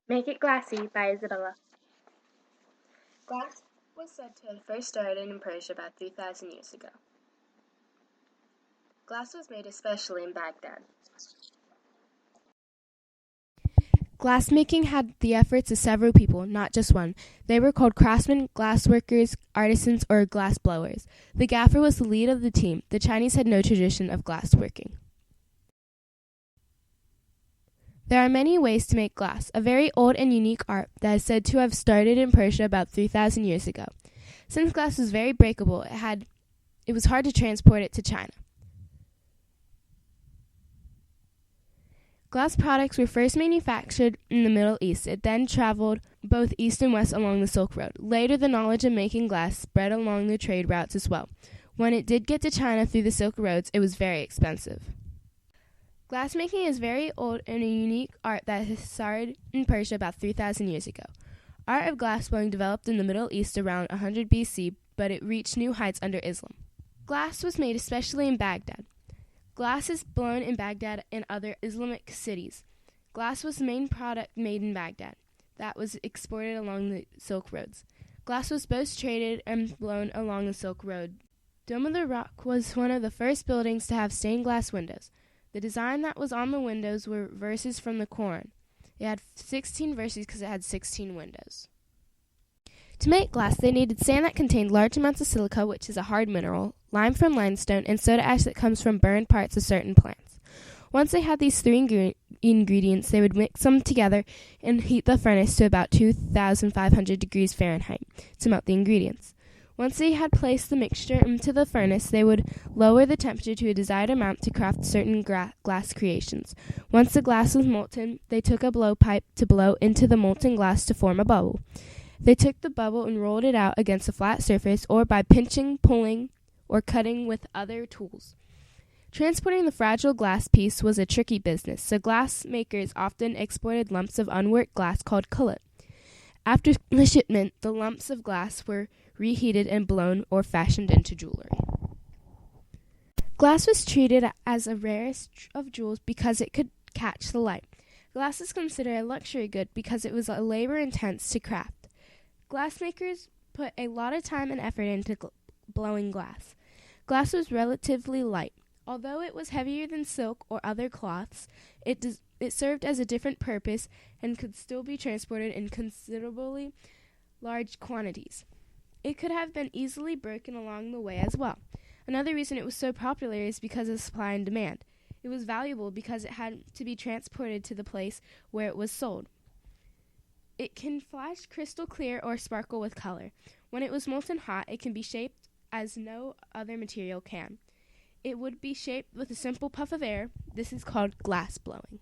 Make It Glassy by Isabella. Glass was said to have first started in Persia about 3,000 years ago. Glass was made especially in Baghdad. Glassmaking had the efforts of several people, not just one. They were called craftsmen, glassworkers, artisans, or glass blowers. The gaffer was the lead of the team. The Chinese had no tradition of glassworking. There are many ways to make glass, a very old and unique art that is said to have started in Persia about 3,000 years ago. Since glass was very breakable, it was hard to transport it to China. Glass products were first manufactured in the Middle East. It then traveled both east and west along the Silk Road. Later, the knowledge of making glass spread along the trade routes as well. When it did get to China through the Silk Roads, it was very expensive. Glassmaking is very old and a unique art that has started in Persia about 3,000 years ago. Art of glass blowing developed in the Middle East around 100 BC, but it reached new heights under Islam. Glass was made especially in Baghdad. Glass is blown in Baghdad and other Islamic cities. Glass was the main product made in Baghdad that was exported along the Silk Roads. Glass was both traded and blown along the Silk Road. Dome of the Rock was one of the first buildings to have stained glass windows. The design that was on the windows were verses from the Quran. It had 16 verses because it had 16 windows. To make glass, they needed sand that contained large amounts of silica, which is a hard mineral, lime from limestone, and soda ash that comes from burned parts of certain plants. Once they had these three ingredients, they would mix them together and heat the furnace to about 2,500 degrees Fahrenheit to melt the ingredients. Once they had placed the mixture into the furnace, they would lower the temperature to a desired amount to craft certain glass creations. Once the glass was molten, they took a blowpipe to blow into the molten glass to form a bubble. They took the bubble and rolled it out against a flat surface or by pinching, pulling, or cutting with other tools. Transporting the fragile glass piece was a tricky business, so glass makers often exported lumps of unworked glass called kullet. After the shipment, the lumps of glass were reheated and blown or fashioned into jewelry. Glass was treated as the rarest of jewels because it could catch the light. Glass is considered a luxury good because it was labor-intense to craft. Glassmakers put a lot of time and effort into blowing glass. Glass was relatively light. Although it was heavier than silk or other cloths, it served as a different purpose and could still be transported in considerably large quantities. It could have been easily broken along the way as well. Another reason it was so popular is because of supply and demand. It was valuable because it had to be transported to the place where it was sold. It can flash crystal clear or sparkle with color. When it was molten hot, it can be shaped as no other material can. It would be shaped with a simple puff of air. This is called glass blowing.